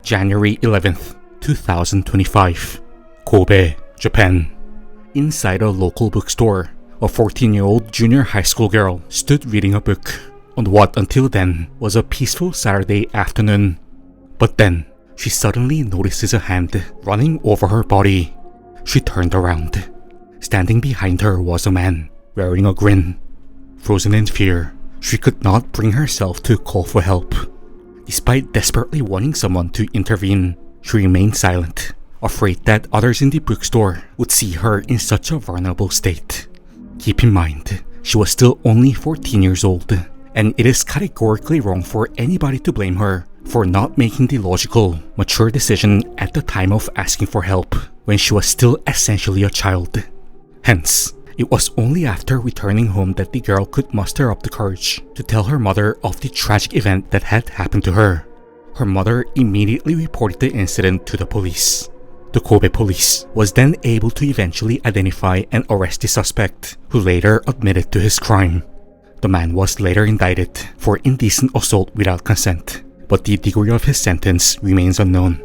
January 11th, 2025, Kobe, Japan. Inside a local bookstore, a 14-year-old junior high school girl stood reading a book on what until then was a peaceful Saturday afternoon. But then, she suddenly notices a hand running over her body. She turned around. Standing behind her was a man, wearing a grin. Frozen in fear, she could not bring herself to call for help. Despite desperately wanting someone to intervene, she remained silent, afraid that others in the bookstore would see her in such a vulnerable state. Keep in mind, she was still only 14 years old, and it is categorically wrong for anybody to blame her for not making the logical, mature decision at the time of asking for help when she was still essentially a child. Hence, it was only after returning home that the girl could muster up the courage to tell her mother of the tragic event that had happened to her. Her mother immediately reported the incident to the police. The Kobe police was then able to eventually identify and arrest the suspect, who later admitted to his crime. The man was later indicted for indecent assault without consent, but the degree of his sentence remains unknown.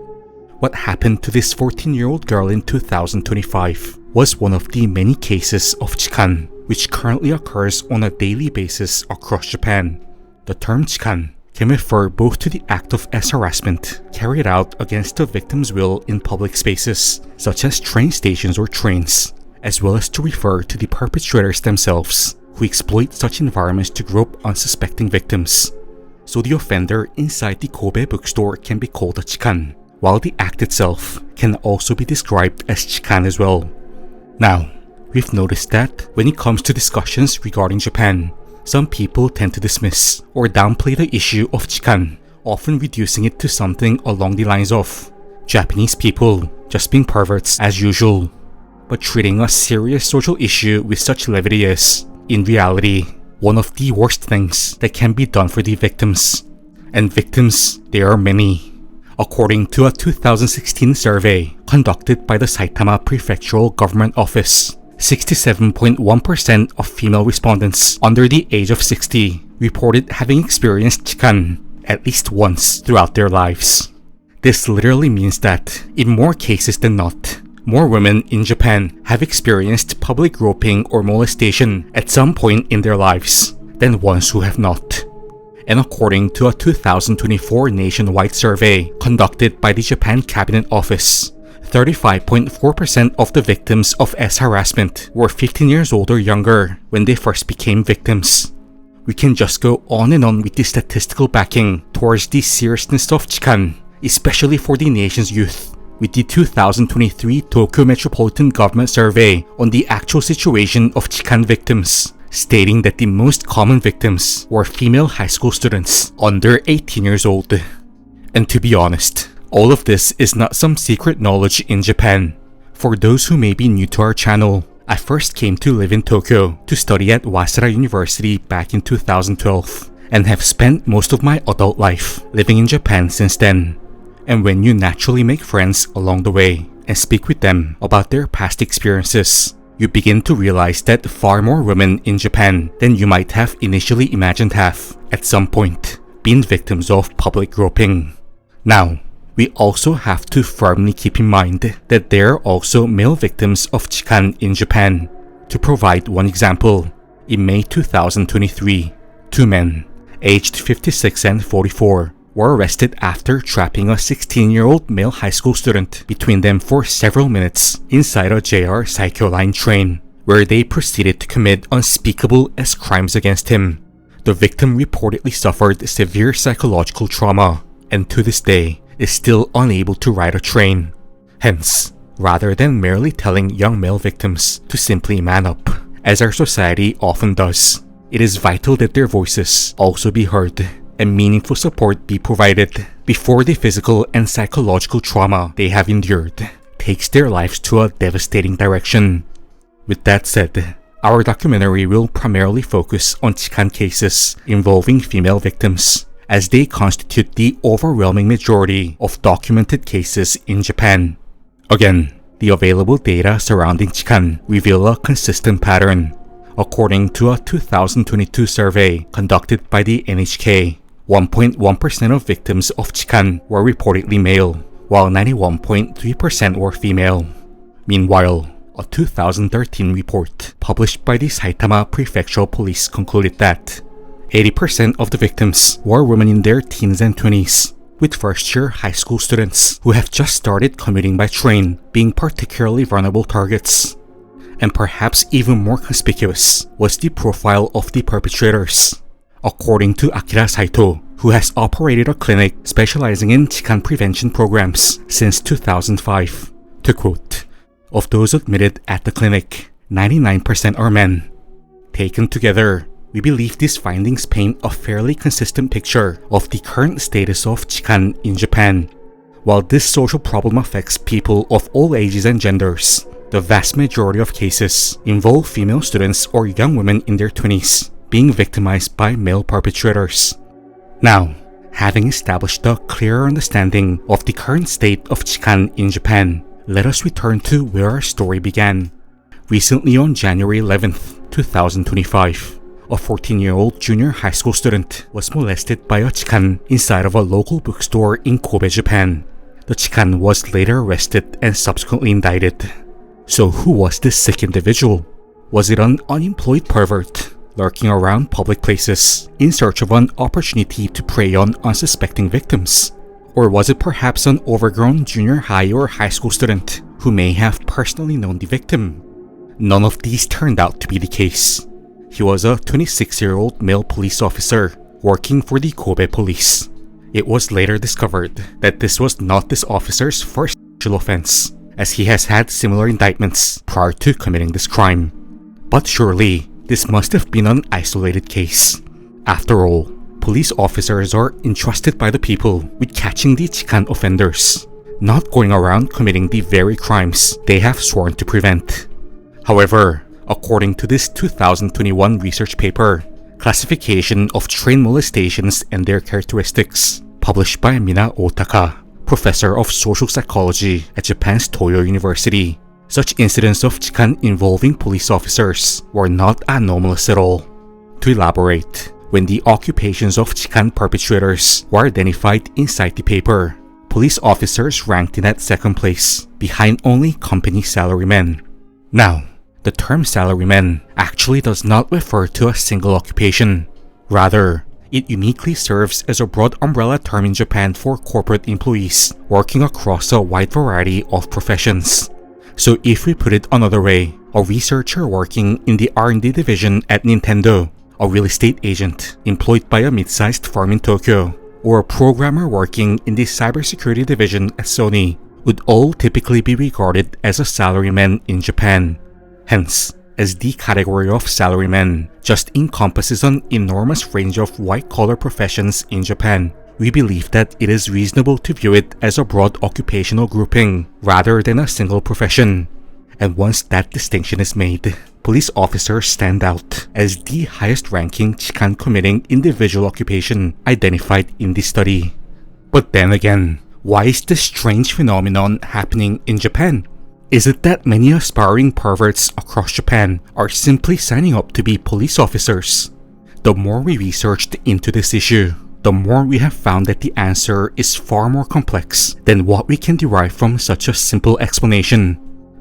What happened to this 14-year-old girl in 2025 was one of the many cases of Chikan, which currently occurs on a daily basis across Japan. The term Chikan can refer both to the act of harassment carried out against the victim's will in public spaces, such as train stations or trains, as well as to refer to the perpetrators themselves, who exploit such environments to grope unsuspecting victims. So the offender inside the Kobe bookstore can be called a Chikan, while the act itself can also be described as Chikan as well. Now, we've noticed that when it comes to discussions regarding Japan, some people tend to dismiss or downplay the issue of Chikan, often reducing it to something along the lines of Japanese people just being perverts as usual. But treating a serious social issue with such levity is, in reality, one of the worst things that can be done for the victims. And victims, there are many. According to a 2016 survey conducted by the Saitama Prefectural Government Office, 67.1% of female respondents under the age of 60 reported having experienced Chikan at least once throughout their lives. This literally means that, in more cases than not, more women in Japan have experienced public groping or molestation at some point in their lives than ones who have not. And according to a 2024 nationwide survey conducted by the Japan Cabinet Office, 35.4% of the victims of harassment were 15 years old or younger when they first became victims. We can just go on and on with the statistical backing towards the seriousness of Chikan, especially for the nation's youth, with the 2023 Tokyo Metropolitan Government Survey on the actual situation of Chikan victims, stating that the most common victims were female high school students under 18 years old. And to be honest, all of this is not some secret knowledge in Japan. For those who may be new to our channel, I first came to live in Tokyo to study at Waseda University back in 2012, and have spent most of my adult life living in Japan since then. And when you naturally make friends along the way and speak with them about their past experiences, you begin to realize that far more women in Japan than you might have initially imagined have, at some point, been victims of public groping. Now, we also have to firmly keep in mind that there are also male victims of Chikan in Japan. To provide one example, in May 2023, two men, aged 56 and 44, were arrested after trapping a 16-year-old male high school student between them for several minutes inside a JR Saikyo Line train, where they proceeded to commit unspeakable as crimes against him. The victim reportedly suffered severe psychological trauma, and to this day is still unable to ride a train. Hence, rather than merely telling young male victims to simply man up, as our society often does, it is vital that their voices also be heard and meaningful support be provided before the physical and psychological trauma they have endured takes their lives to a devastating direction. With that said, our documentary will primarily focus on Chikan cases involving female victims, as they constitute the overwhelming majority of documented cases in Japan. Again, the available data surrounding Chikan reveal a consistent pattern. According to a 2022 survey conducted by the NHK, 1.1% of victims of Chikan were reportedly male, while 91.3% were female. Meanwhile, a 2013 report published by the Saitama Prefectural Police concluded that 80% of the victims were women in their teens and 20s, with first-year high school students who have just started commuting by train being particularly vulnerable targets. And perhaps even more conspicuous was the profile of the perpetrators. According to Akira Saito, who has operated a clinic specializing in Chikan prevention programs since 2005, to quote, "Of those admitted at the clinic, 99% are men." Taken together, we believe these findings paint a fairly consistent picture of the current status of Chikan in Japan. While this social problem affects people of all ages and genders, the vast majority of cases involve female students or young women in their 20s being victimized by male perpetrators. Now, having established a clearer understanding of the current state of Chikan in Japan, let us return to where our story began. Recently on January 11th, 2025, a 14-year-old junior high school student was molested by a Chikan inside of a local bookstore in Kobe, Japan. The Chikan was later arrested and subsequently indicted. So who was this sick individual? Was it an unemployed pervert lurking around public places in search of an opportunity to prey on unsuspecting victims? Or was it perhaps an overgrown junior high or high school student who may have personally known the victim? None of these turned out to be the case. He was a 26-year-old male police officer working for the Kobe police. It was later discovered that this was not this officer's first sexual offense, as he has had similar indictments prior to committing this crime. But surely, this must have been an isolated case. After all, police officers are entrusted by the people with catching the Chikan offenders, not going around committing the very crimes they have sworn to prevent. However, according to this 2021 research paper, Classification of Train Molestations and Their Characteristics, published by Mina Otaka, professor of social psychology at Japan's Toyo University, such incidents of Chikan involving police officers were not anomalous at all. To elaborate, when the occupations of Chikan perpetrators were identified inside the paper, police officers ranked in at second place, behind only company salarymen. Now, the term salaryman actually does not refer to a single occupation. Rather, it uniquely serves as a broad umbrella term in Japan for corporate employees working across a wide variety of professions. So if we put it another way, a researcher working in the R&D division at Nintendo, a real estate agent employed by a mid-sized firm in Tokyo, or a programmer working in the cybersecurity division at Sony would all typically be regarded as a salaryman in Japan. Hence, as the category of salarymen just encompasses an enormous range of white-collar professions in Japan, we believe that it is reasonable to view it as a broad occupational grouping rather than a single profession. And once that distinction is made, police officers stand out as the highest-ranking Chikan committing individual occupation identified in the study. But then again, why is this strange phenomenon happening in Japan? Is it that many aspiring perverts across Japan are simply signing up to be police officers? The more we researched into this issue, the more we have found that the answer is far more complex than what we can derive from such a simple explanation.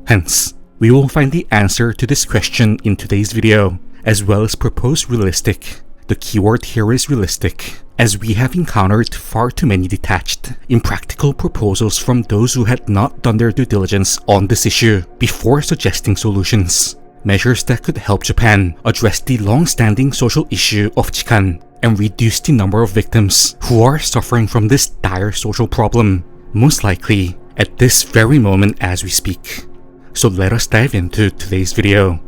Hence, we will find the answer to this question in today's video, as well as propose realistic. The keyword here is realistic, as we have encountered far too many detached, impractical proposals from those who had not done their due diligence on this issue before suggesting solutions. Measures that could help Japan address the long-standing social issue of Chikan and reduce the number of victims who are suffering from this dire social problem, most likely at this very moment as we speak. So let us dive into today's video.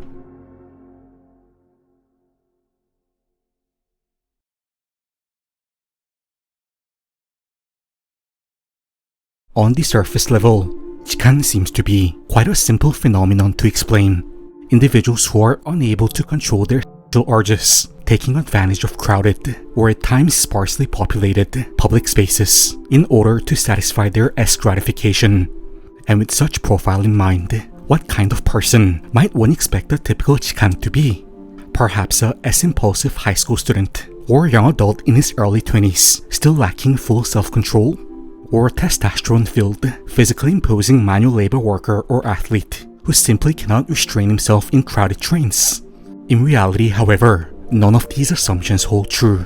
On the surface level, Chikan seems to be quite a simple phenomenon to explain. Individuals who are unable to control their sexual urges, taking advantage of crowded or at times sparsely populated public spaces in order to satisfy their gratification. And with such profile in mind, what kind of person might one expect a typical Chikan to be? Perhaps a impulsive high school student or a young adult in his early 20s still lacking full self-control, or a testosterone-filled, physically imposing manual labor worker or athlete who simply cannot restrain himself in crowded trains. In reality, however, none of these assumptions hold true.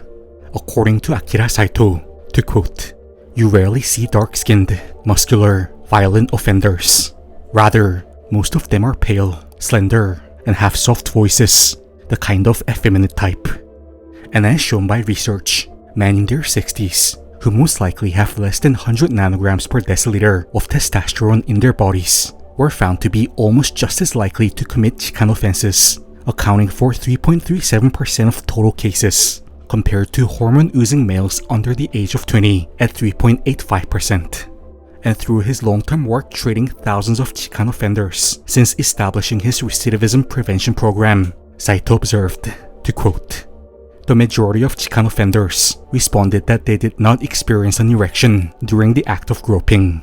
According to Akira Saito, to quote, "You rarely see dark-skinned, muscular, violent offenders. Rather, most of them are pale, slender, and have soft voices, the kind of effeminate type. And as shown by research, men in their 60s, who most likely have less than 100 nanograms per deciliter of testosterone in their bodies, were found to be almost just as likely to commit Chikan offenses, accounting for 3.37% of total cases, compared to hormone-oozing males under the age of 20 at 3.85%. And through his long-term work treating thousands of Chikan offenders since establishing his recidivism prevention program, Saito observed, to quote, "The majority of Chikan offenders responded that they did not experience an erection during the act of groping.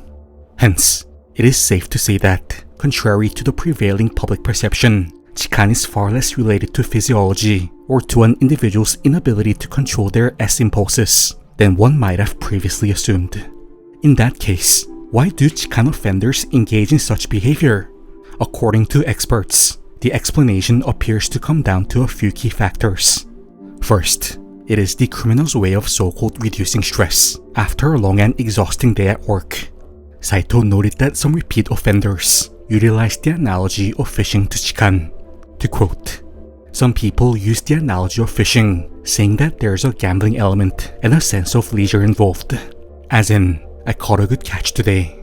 Hence, it is safe to say that, contrary to the prevailing public perception, Chikan is far less related to physiology or to an individual's inability to control their S-impulses than one might have previously assumed. In that case, why do Chikan offenders engage in such behavior? According to experts, the explanation appears to come down to a few key factors. First, it is the criminal's way of so-called reducing stress after a long and exhausting day at work. Saito noted that some repeat offenders utilized the analogy of fishing to Chikan. To quote, "Some people use the analogy of fishing, saying that there's a gambling element and a sense of leisure involved. As in, I caught a good catch today."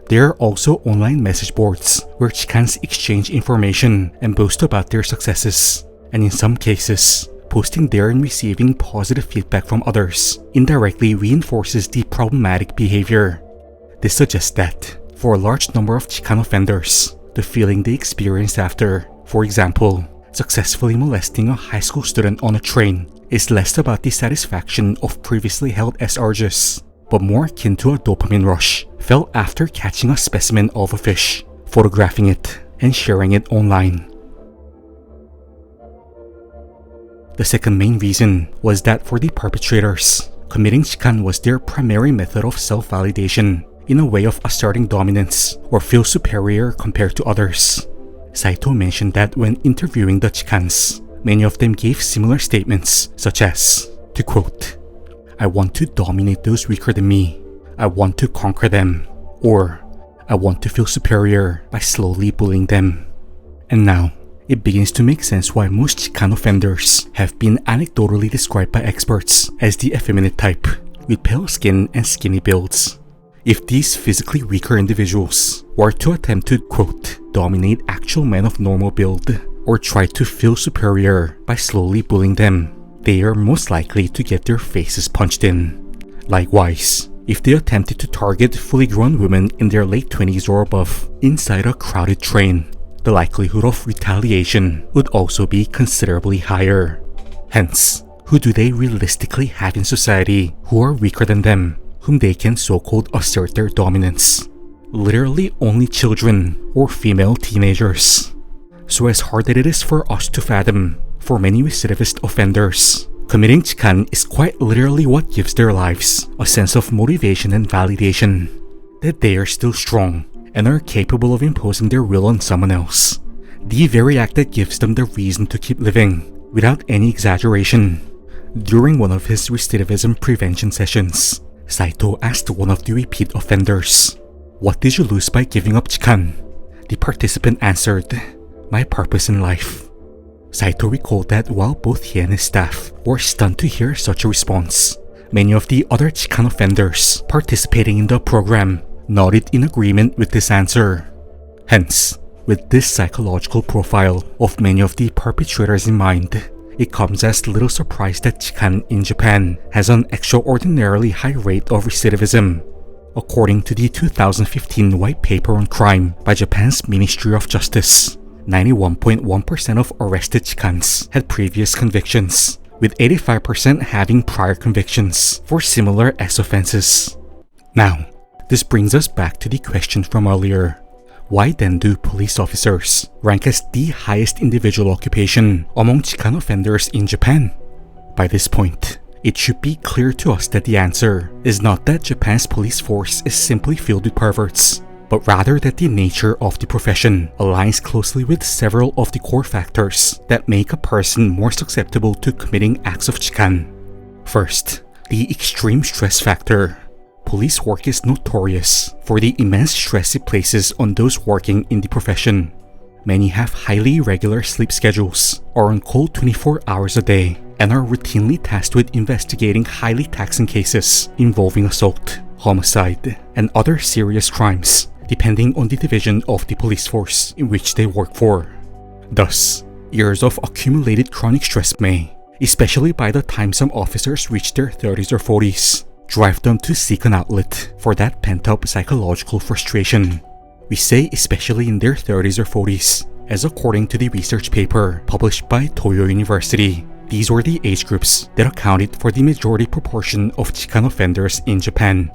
There are also online message boards where Chikans exchange information and boast about their successes, and in some cases, posting there and receiving positive feedback from others indirectly reinforces the problematic behavior. This suggests that, for a large number of Chikan offenders, the feeling they experience after, for example, successfully molesting a high school student on a train, is less about the satisfaction of previously held S-urges, but more akin to a dopamine rush felt after catching a specimen of a fish, photographing it, and sharing it online. The second main reason was that for the perpetrators, committing Chikan was their primary method of self-validation, in a way of asserting dominance or feel superior compared to others. Saito mentioned that when interviewing the Chikans, many of them gave similar statements, such as, to quote, "I want to dominate those weaker than me. I want to conquer them." Or, "I want to feel superior by slowly bullying them." And now, it begins to make sense why most Chikan offenders have been anecdotally described by experts as the effeminate type, with pale skin and skinny builds. If these physically weaker individuals were to attempt to, quote, "dominate actual men of normal build," or try to feel superior by slowly bullying them, they are most likely to get their faces punched in. Likewise, if they attempted to target fully grown women in their late 20s or above inside a crowded train, the likelihood of retaliation would also be considerably higher. Hence, who do they realistically have in society who are weaker than them, whom they can so-called assert their dominance? Literally only children or female teenagers. So as hard as it is for us to fathom, for many recidivist offenders, committing Chikan is quite literally what gives their lives a sense of motivation and validation, that they are still strong and are capable of imposing their will on someone else. The very act that gives them the reason to keep living, without any exaggeration. During one of his recidivism prevention sessions, Saito asked one of the repeat offenders, "What did you lose by giving up Chikan?" The participant answered, "My purpose in life." Saito recalled that while both he and his staff were stunned to hear such a response, many of the other Chikan offenders participating in the program nodded in agreement with this answer. Hence, with this psychological profile of many of the perpetrators in mind, it comes as little surprise that Chikan in Japan has an extraordinarily high rate of recidivism. According to the 2015 White Paper on Crime by Japan's Ministry of Justice, 91.1% of arrested Chikans had previous convictions, with 85% having prior convictions for similar S offenses. Now, this brings us back to the question from earlier. Why then do police officers rank as the highest individual occupation among Chikan offenders in Japan? By this point, It should be clear to us that the answer is not that Japan's police force is simply filled with perverts, but rather that the nature of the profession aligns closely with several of the core factors that make a person more susceptible to committing acts of chikan. First, the extreme stress factor. Police work is notorious for the immense stress it places on those working in the profession. Many have highly irregular sleep schedules, are on call 24 hours a day, and are routinely tasked with investigating highly taxing cases involving assault, homicide, and other serious crimes, depending on the division of the police force in which they work for. Thus, years of accumulated chronic stress may, especially by the time some officers reach their 30s or 40s, drive them to seek an outlet for that pent-up psychological frustration. We say especially in their 30s or 40s, as according to the research paper published by Toyo University, these were the age groups that accounted for the majority proportion of chikan offenders in Japan.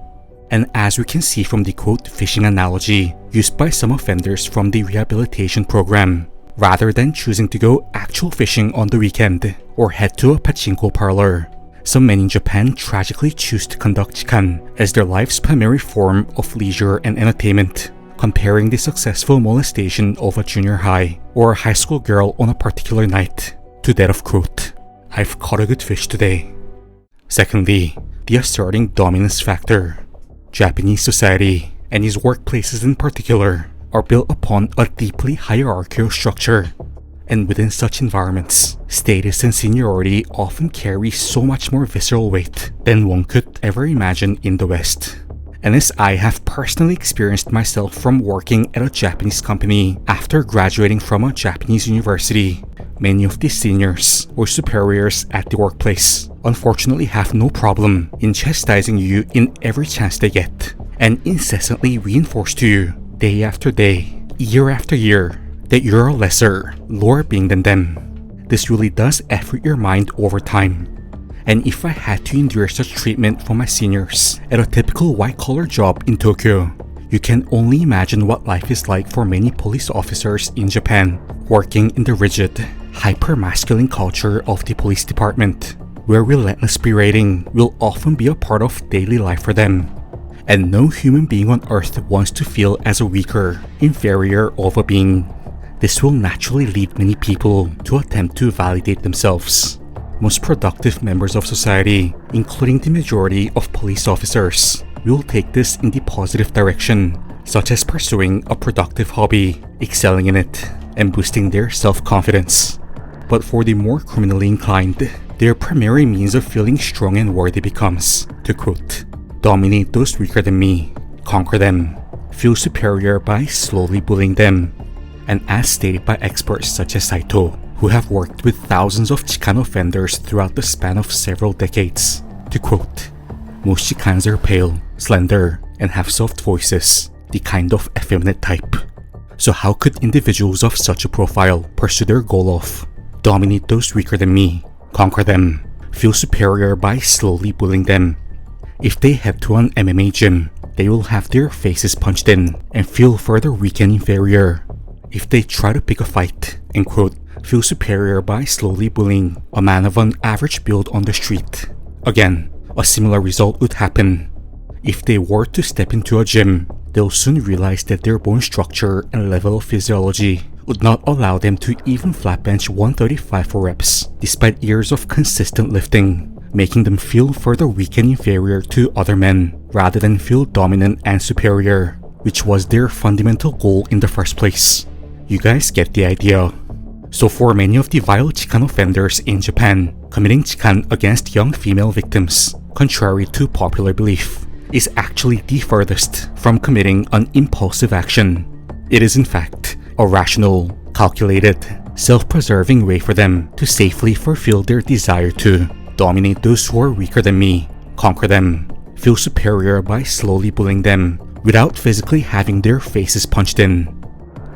And as we can see from the quote fishing analogy used by some offenders from the rehabilitation program, rather than choosing to go actual fishing on the weekend or head to a pachinko parlor, some men in Japan tragically choose to conduct chikan as their life's primary form of leisure and entertainment, comparing the successful molestation of a junior high or a high school girl on a particular night to that of quote, "I've caught a good fish today." Secondly, the asserting dominance factor. Japanese society, and its workplaces in particular, are built upon a deeply hierarchical structure. And within such environments, status and seniority often carry so much more visceral weight than one could ever imagine in the West. And as I have personally experienced myself from working at a Japanese company after graduating from a Japanese university, many of the seniors or superiors at the workplace unfortunately have no problem in chastising you in every chance they get, and incessantly reinforce to you, day after day, year after year, that you're a lesser, lower being than them. This really does effort your mind over time. And if I had to endure such treatment from my seniors at a typical white-collar job in Tokyo, you can only imagine what life is like for many police officers in Japan, working in the rigid, hyper-masculine culture of the police department, where relentless berating will often be a part of daily life for them. And no human being on earth wants to feel as a weaker, inferior of a being. This will naturally lead many people to attempt to validate themselves. Most productive members of society, including the majority of police officers, will take this in the positive direction, such as pursuing a productive hobby, excelling in it, and boosting their self-confidence. But for the more criminally inclined, their primary means of feeling strong and worthy becomes, to quote, "Dominate those weaker than me, conquer them, feel superior by slowly bullying them." And as stated by experts such as Saito, who have worked with thousands of chikan offenders throughout the span of several decades, to quote, "Most chikans are pale, slender, and have soft voices, the kind of effeminate type. So how could individuals of such a profile pursue their goal of dominate those weaker than me, conquer them, feel superior by slowly bullying them? If they head to an MMA gym, they will have their faces punched in and feel further weak and inferior. If they try to pick a fight and quote, feel superior by slowly bullying a man of an average build on the street, again, a similar result would happen. If they were to step into a gym, they'll soon realize that their bone structure and level of physiology would not allow them to even flat bench 135 for reps, despite years of consistent lifting, making them feel further weak and inferior to other men, rather than feel dominant and superior, which was their fundamental goal in the first place. You guys get the idea. So for many of the vile chikan offenders in Japan, committing chikan against young female victims, contrary to popular belief, is actually the furthest from committing an impulsive action. It is in fact a rational, calculated, self-preserving way for them to safely fulfill their desire to dominate those who are weaker than me, conquer them, feel superior by slowly bullying them without physically having their faces punched in.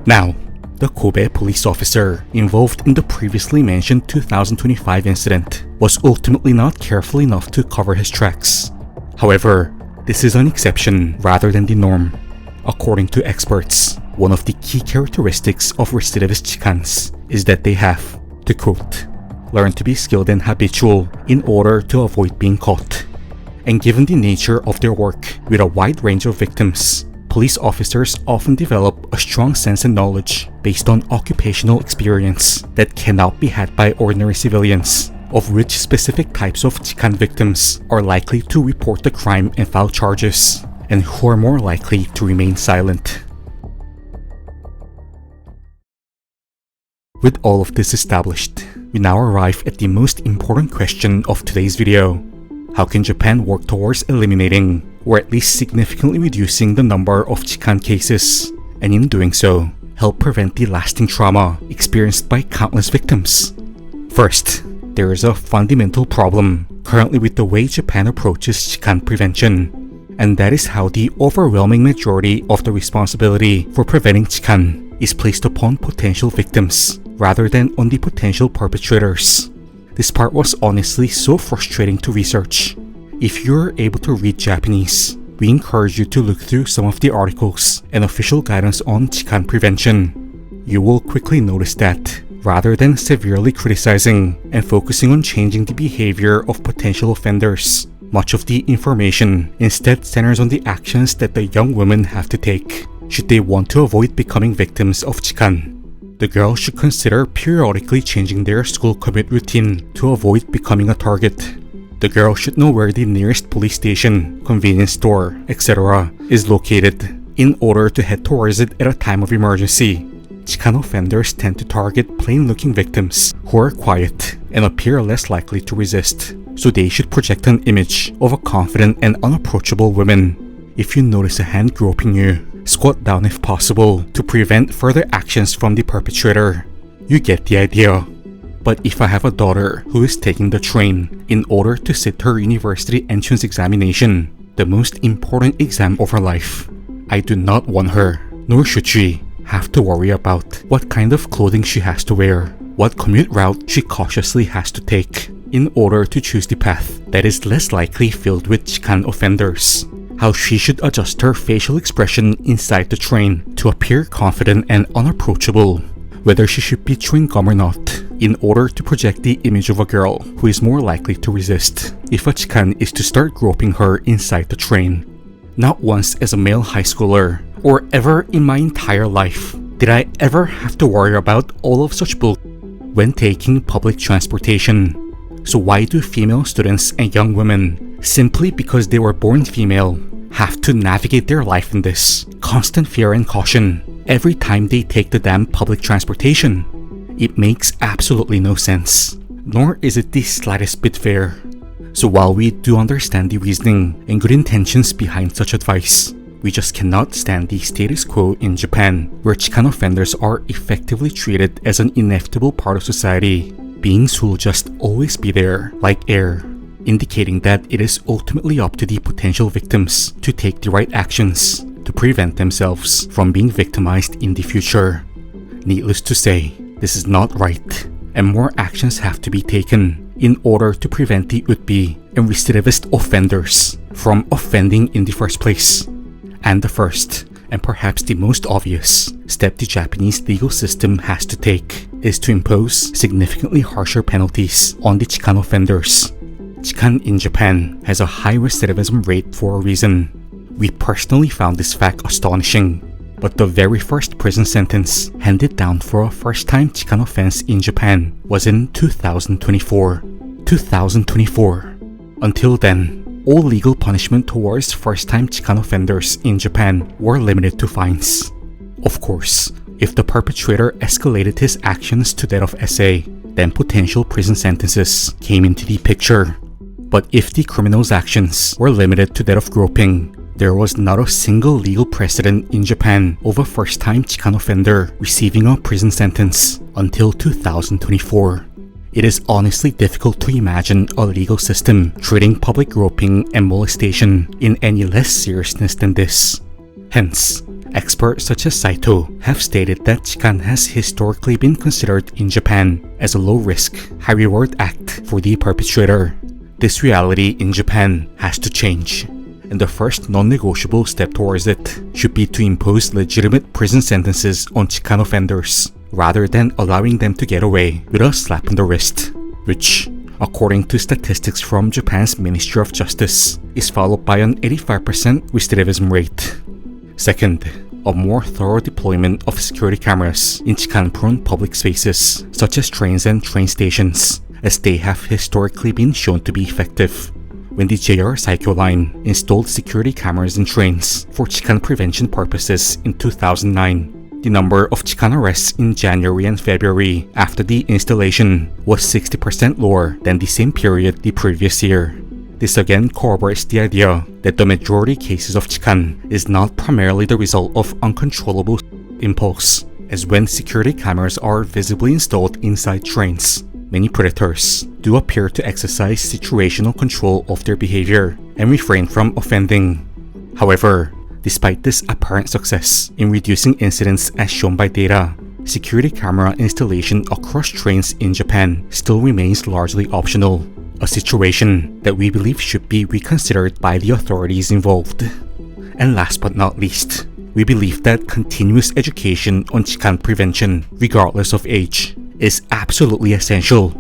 Now, the Kobe police officer involved in the previously mentioned 2025 incident was ultimately not careful enough to cover his tracks. However, this is an exception rather than the norm. According to experts, one of the key characteristics of recidivist chikans is that they have, to quote, learn to be skilled and habitual in order to avoid being caught. And given the nature of their work with a wide range of victims, police officers often develop a strong sense and knowledge based on occupational experience that cannot be had by ordinary civilians, of which specific types of Chikan victims are likely to report the crime and file charges, and who are more likely to remain silent. With all of this established, we now arrive at the most important question of today's video. How can Japan work towards eliminating, or at least significantly reducing the number of Chikan cases, and in doing so, help prevent the lasting trauma experienced by countless victims? First, there is a fundamental problem currently with the way Japan approaches Chikan prevention, and that is how the overwhelming majority of the responsibility for preventing Chikan is placed upon potential victims rather than on the potential perpetrators. This part was honestly so frustrating to research. If you're able to read Japanese, we encourage you to look through some of the articles and official guidance on Chikan prevention. You will quickly notice that, rather than severely criticizing and focusing on changing the behavior of potential offenders, much of the information instead centers on the actions that the young women have to take should they want to avoid becoming victims of Chikan. The girls should consider periodically changing their school commute routine to avoid becoming a target. The girl should know where the nearest police station, convenience store, etc. is located in order to head towards it at a time of emergency. Chikan offenders tend to target plain-looking victims who are quiet and appear less likely to resist, so they should project an image of a confident and unapproachable woman. If you notice a hand groping you, squat down if possible to prevent further actions from the perpetrator. You get the idea. But if I have a daughter who is taking the train in order to sit her university entrance examination, the most important exam of her life, I do not want her, nor should she, have to worry about what kind of clothing she has to wear, what commute route she cautiously has to take in order to choose the path that is less likely filled with Chikan offenders, how she should adjust her facial expression inside the train to appear confident and unapproachable, whether she should be chewing gum or not, in order to project the image of a girl who is more likely to resist if a Chikan is to start groping her inside the train. Not once as a male high schooler, or ever in my entire life, did I ever have to worry about all of such bull when taking public transportation. So why do female students and young women, simply because they were born female, have to navigate their life in this constant fear and caution every time they take the damn public transportation? It makes absolutely no sense, nor is it the slightest bit fair. So while we do understand the reasoning and good intentions behind such advice, we just cannot stand the status quo in Japan, where Chikan offenders are effectively treated as an inevitable part of society, beings who will just always be there, like air, indicating that it is ultimately up to the potential victims to take the right actions to prevent themselves from being victimized in the future. Needless to say, this is not right, and more actions have to be taken in order to prevent the would-be and recidivist offenders from offending in the first place. And the first, and perhaps the most obvious, step the Japanese legal system has to take is to impose significantly harsher penalties on the Chikan offenders. Chikan in Japan has a high recidivism rate for a reason. We personally found this fact astonishing, but the very first prison sentence handed down for a first-time Chikan offense in Japan was in 2024. Until then, all legal punishment towards first-time Chikan offenders in Japan were limited to fines. Of course, if the perpetrator escalated his actions to that of SA, then potential prison sentences came into the picture. But if the criminal's actions were limited to that of groping, there was not a single legal precedent in Japan of a first-time Chikan offender receiving a prison sentence until 2024. It is honestly difficult to imagine a legal system treating public groping and molestation in any less seriousness than this. Hence, experts such as Saito have stated that Chikan has historically been considered in Japan as a low-risk, high-reward act for the perpetrator. This reality in Japan has to change, and the first non-negotiable step towards it should be to impose legitimate prison sentences on Chikan offenders, rather than allowing them to get away with a slap on the wrist. which, according to statistics from Japan's Ministry of Justice, is followed by an 85% recidivism rate. Second, a more thorough deployment of security cameras in Chikan-prone public spaces, such as trains and train stations, as they have historically been shown to be effective. When the JR Psycho Line installed security cameras in trains for Chikan prevention purposes in 2009, the number of Chikan arrests in January and February after the installation was 60% lower than the same period the previous year. This again corroborates the idea that the majority cases of Chikan is not primarily the result of uncontrollable impulse, as when security cameras are visibly installed inside trains, many predators do appear to exercise situational control of their behavior and refrain from offending. However, despite this apparent success in reducing incidents as shown by data, security camera installation across trains in Japan still remains largely optional, a situation that we believe should be reconsidered by the authorities involved. And last but not least, we believe that continuous education on Chikan prevention, regardless of age, is absolutely essential.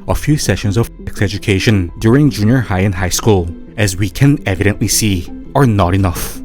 A few sessions of sex education during junior high and high school, as we can evidently see, are not enough.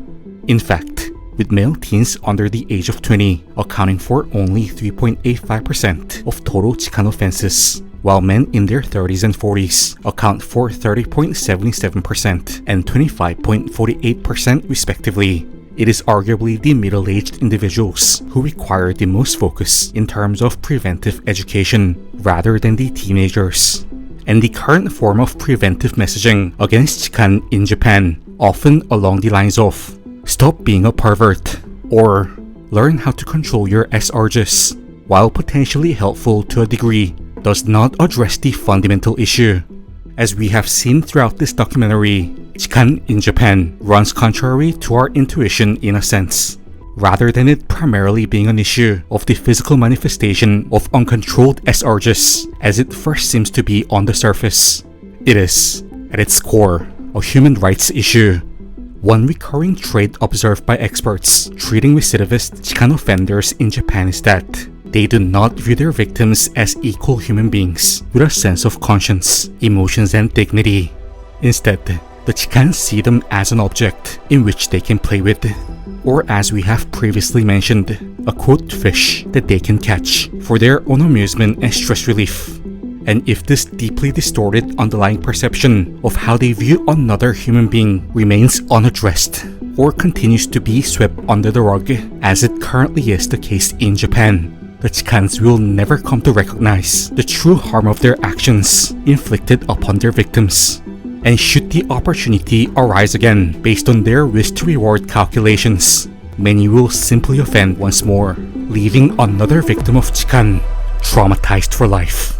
In fact, with male teens under the age of 20 accounting for only 3.85% of total Chikan offenses, while men in their 30s and 40s account for 30.77% and 25.48% respectively, it is arguably the middle-aged individuals who require the most focus in terms of preventive education rather than the teenagers. And the current form of preventive messaging against Chikan in Japan often along the lines of "stop being a pervert" or "learn how to control your urges," while potentially helpful to a degree, does not address the fundamental issue. As we have seen throughout this documentary, Chikan in Japan runs contrary to our intuition in a sense. Rather than it primarily being an issue of the physical manifestation of uncontrolled urges, as it first seems to be on the surface, it is, at its core, a human rights issue. One recurring trait observed by experts treating recidivist Chikan offenders in Japan is that they do not view their victims as equal human beings with a sense of conscience, emotions, and dignity. Instead, the Chikan see them as an object in which they can play with, or as we have previously mentioned, a quote fish that they can catch for their own amusement and stress relief. And if this deeply distorted underlying perception of how they view another human being remains unaddressed, or continues to be swept under the rug, as it currently is the case in Japan, the Chikans will never come to recognize the true harm of their actions inflicted upon their victims. And should the opportunity arise again based on their risk-to-reward calculations, many will simply offend once more, leaving another victim of Chikan traumatized for life.